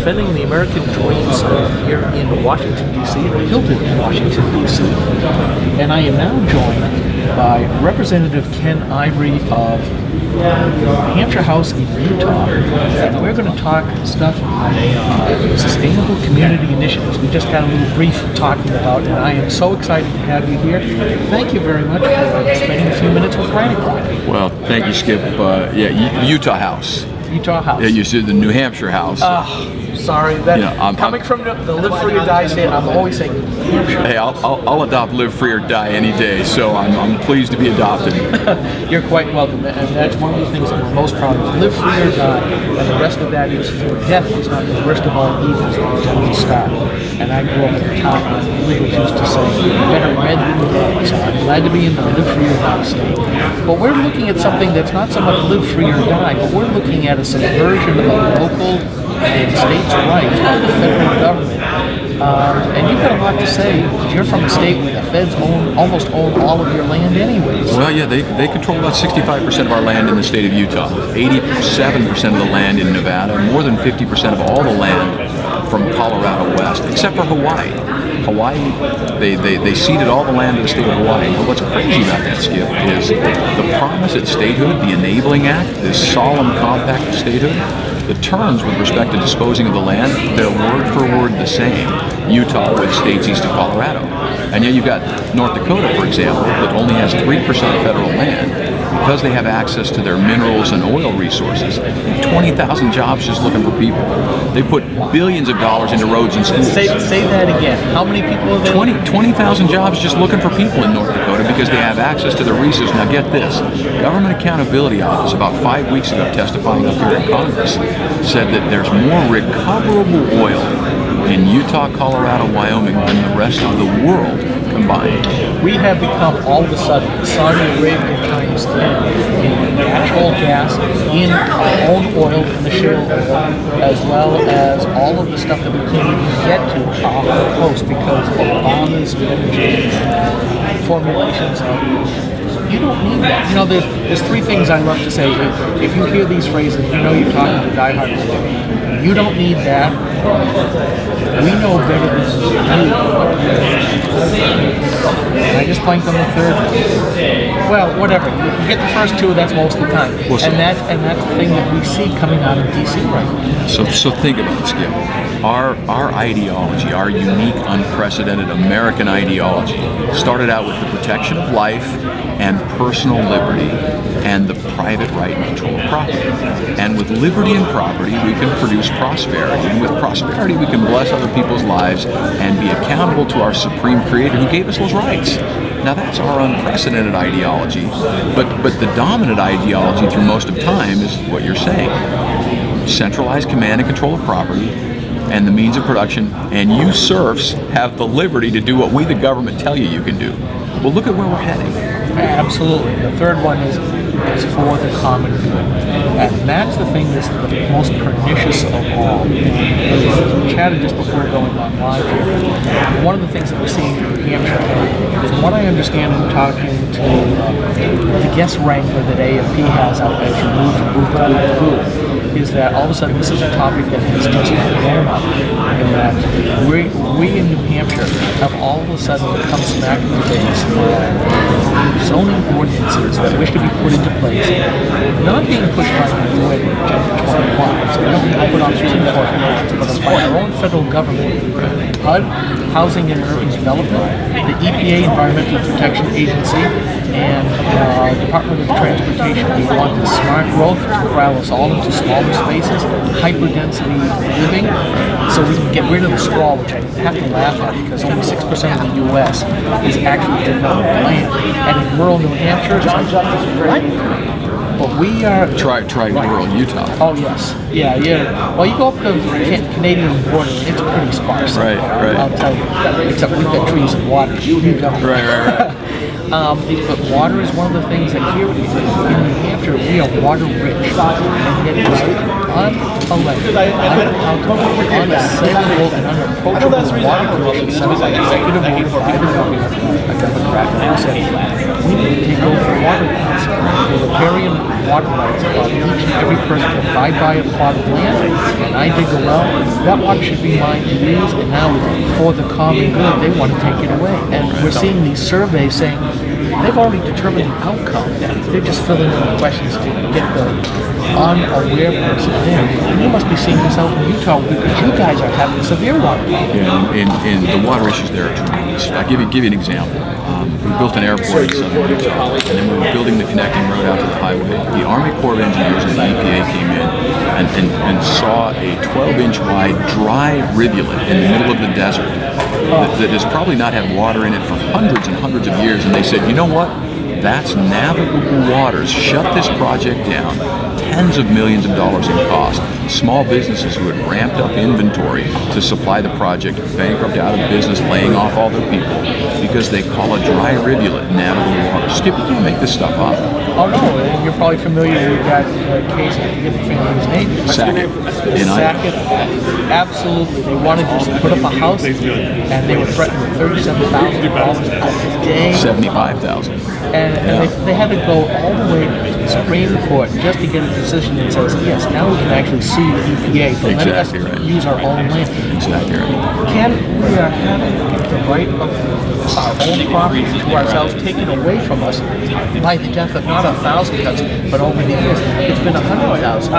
defending the American dreams here in Washington, D.C., Hilton, Washington, D.C. And I am now joined by Representative Ken Ivory of Hampshire House in Utah, and we're going to talk stuff on sustainable community initiatives. We just had a little brief talking about, and I am so excited to have you here. Thank you very much for spending a few minutes with Granny Clock. Well, thank you, Skip. Utah House. Utah House. Yeah, you said the New Hampshire House. Sorry, that coming from the Live Free or Die state, I'm always saying New Hampshire. Hey, I'll adopt Live Free or Die any day, so I'm pleased to be adopted. You're quite welcome, and that's one of the things that we're most proud of. Live free or die, and the rest of that is for death is not the worst of all evils that Tony Stark. And I grew up in a town where the leaders used to say, better red than dead, so I'm glad to be in the Live Free or Die state. But we're looking at something that's not so much live free or die, but we're looking at a subversion of local and states' rights by the federal government. And you've got a lot to say, because you're from a state where the feds almost own all of your land anyways. Well, yeah, they control about 65% of our land in the state of Utah, 87% of the land in Nevada, more than 50% of all the land from Colorado west, except for Hawaii. Hawaii, they ceded all the land to the state of Hawaii. But what's crazy about that, Skip, is the promise at statehood, the Enabling Act, this solemn compact of statehood, the terms with respect to disposing of the land, they're word for word the same. Utah with states east of Colorado. And yet you've got North Dakota, for example, that only has 3% of federal land. Because they have access to their minerals and oil resources, they have 20,000 jobs just looking for people. They put billions of dollars into roads and schools. Say that again. How many people are there? 20,000 jobs just looking for people in North Dakota because they have access to the resources. Now get this, Government Accountability Office about 5 weeks ago testifying up here in Congress said that there's more recoverable oil in Utah, Colorado, Wyoming than the rest of the world combined. We have become all of a sudden the Saudi Arabia times 10 in natural gas, in our own oil in the shale oil, as well as all of the stuff that we can't even get to off the coast because of Obama's energy formulations. You don't need that. You know, there's three things I love to say. If you hear these phrases, you know you're talking to diehards. You don't need that. We know better than you. And I just blanked on the third one. Well, whatever. You get the first two, that's most of the time. And that's the thing that we see coming out of DC right now. So think about it, Skip. Our ideology, our unique, unprecedented American ideology, started out with the protection of life and personal liberty and the private right and control of property. And with liberty and property, we can produce prosperity. And with prosperity, we can bless other people's lives and be accountable to our supreme creator who gave us those rights. Now that's our unprecedented ideology, but the dominant ideology through most of time is what you're saying. Centralized command and control of property and the means of production, and you serfs have the liberty to do what we, the government, tell you you can do. Well, look at where we're heading. Absolutely. The third one is for the common good. And that's the thing that's the most pernicious of all. We chatted just before going on live here. One of the things that we're seeing in New Hampshire, from what I understand from talking to the guest wrangler that AFP has out as you move from booth to booth to booth, is that all of a sudden this is a topic that has just blown up, and that we in New Hampshire have all of a sudden become smack in the face of zoning ordinances that wish to be put into place, not being pushed by the UN Agenda 21, so we don't need to put on Supreme Court laws, but by our own federal government, HUD, Housing and Urban Development, the EPA, Environmental Protection Agency, and Department of Transportation. We want this smart growth to corral us all into smaller spaces, hyper-density living, so we can get rid of the sprawl, which I have to laugh at because only 6% of the U.S. is actually developed land. And in rural New Hampshire, it's like, what? But we are... Try rural Utah. Oh, yes. Yeah. Well, you go up to the Canadian border, and it's pretty sparse. Right. I'll tell you. Except we've got trees and water. You don't. Right. But water is one of the things that here in New Hampshire, we are water rich. And yet it is unelected, unaccountable, unassailable, and unapproachable water commission set by executive order by the governor, a Democrat now said, we need to take over the water rights. The riparian water rights of each and every person to abide by a plot of land, and I dig a well, that water should be mine to use, and now for the common good, they want to take it away. And we're seeing these surveys saying they've already determined the outcome. They're just filling in the questions to get the unaware person in. And you must be seeing this out in Utah because you guys are having severe water problems. Yeah, and the water issues there are tremendous. I'll give you an example. We built an airport in southern Utah, and then we were building the connecting road out to the highway. The Army Corps of Engineers and the EPA came in and saw a 12-inch wide dry rivulet in the middle of the desert that has probably not had water in it for hundreds and hundreds of years, and they said, you know what? That's navigable waters. Shut this project down. Tens of millions of dollars in cost. Small businesses who had ramped up inventory to supply the project bankrupt, out of business, laying off all their people because they call a dry rivulet navigable water. Skip, you can't make this stuff up. Oh no, you're probably familiar with that case. I forget the family's name. Sackett. Sackett. Absolutely. They wanted to just put up a house, and they were threatened with $37,000 a day. $75,000. And they had to go all the way to the Supreme Court just to get a decision that says, yes, now we can actually sue the EPA for letting us use our own land. Exactly right. Can we are having the right of our own property to ourselves taken away from us by the death of not 1,000 cuts, but over the years, it's been 100,000.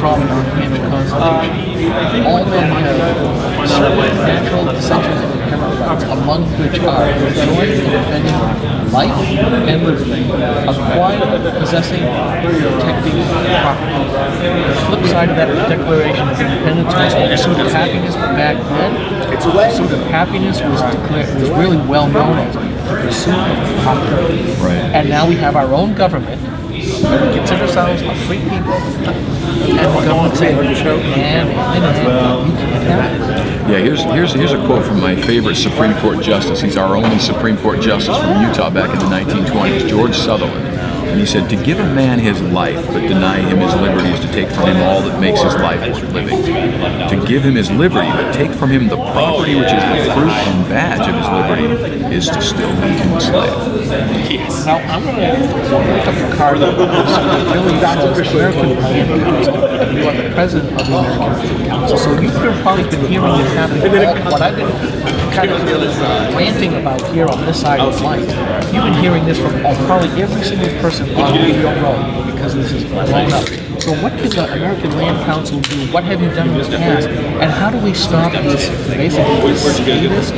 From the Hampshire Constitution. All men have certain natural essentials of inherent rights, among which are enjoying and defending life and liberty, acquiring, possessing, protecting property. The flip side of that Declaration of Independence was the pursuit of happiness, but back then, the pursuit of happiness was really well known as the pursuit of property. Right. And now we have our own government, and we consider ourselves a free people, and the government saying, you can't have it. Yeah, here's a quote from my favorite Supreme Court justice. He's our only Supreme Court justice from Utah back in the 1920s, George Sutherland. And he said, to give a man his life but deny him his liberty is to take from him all that makes his life worth living. To give him his liberty but take from him the property which is the fruit and badge of his liberty is to still be enslaved. Yes. Now, I'm going to lift up a card that really shows American Land Council. You are the president of the American Land Council, so you've probably been hearing this happening. What I've been kind of ranting about here on this side of life, you've been hearing this from probably every single person on Radio Row because this is blown up. So what can the American Land Council do? What have you done in the past? And how do we stop this basically this statist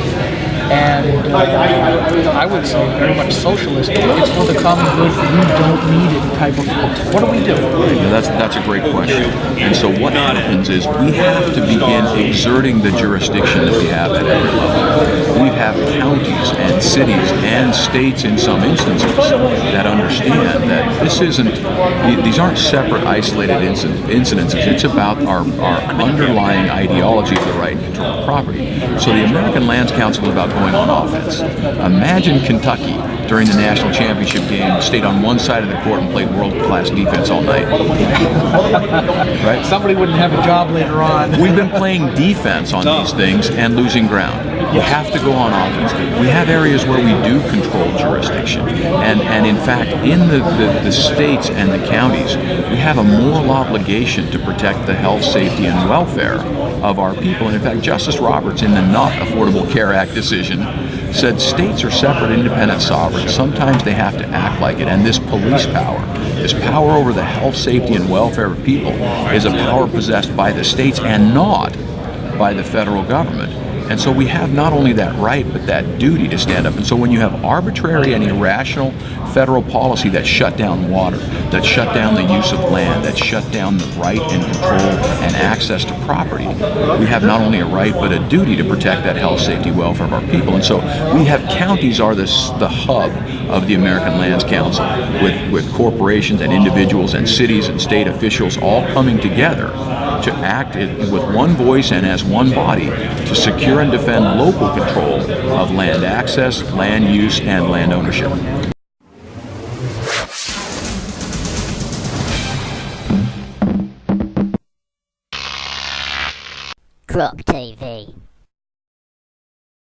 and I would say very much socialist, it's for the common good, we don't need it type of folks? What do we do? Yeah, that's a great question. And so what happens is we have to begin exerting the jurisdiction that we have at every level. We have counties and cities and states in some instances that understand that these aren't separate isolated incidences. It's about our underlying ideology of the right and control of property. So the American Lands Council is about going on offense. Imagine Kentucky during the national championship game stayed on one side of the court and played world-class defense all night. Right? Somebody wouldn't have a job later on. We've been playing defense on these things and losing ground. We have to go on offense. We have areas where we do control jurisdiction. And in fact, in the states and the counties, we have a moral obligation to protect the health, safety, and welfare of our people. And in fact, Justice Roberts, in the Not Affordable Care Act decision, said states are separate, independent sovereigns. Sometimes they have to act like it. And this police power, this power over the health, safety, and welfare of people is a power possessed by the states and not by the federal government. And so we have not only that right, but that duty to stand up. And so when you have arbitrary and irrational federal policy that shut down water, that shut down the use of land, that shut down the right and control and access to property, we have not only a right, but a duty to protect that health, safety, welfare of our people. And so we have counties are the hub of the American Lands Council with corporations and individuals and cities and state officials all coming together to act with one voice and as one body to secure and defend local control of land access, land use, and land ownership. Croc TV.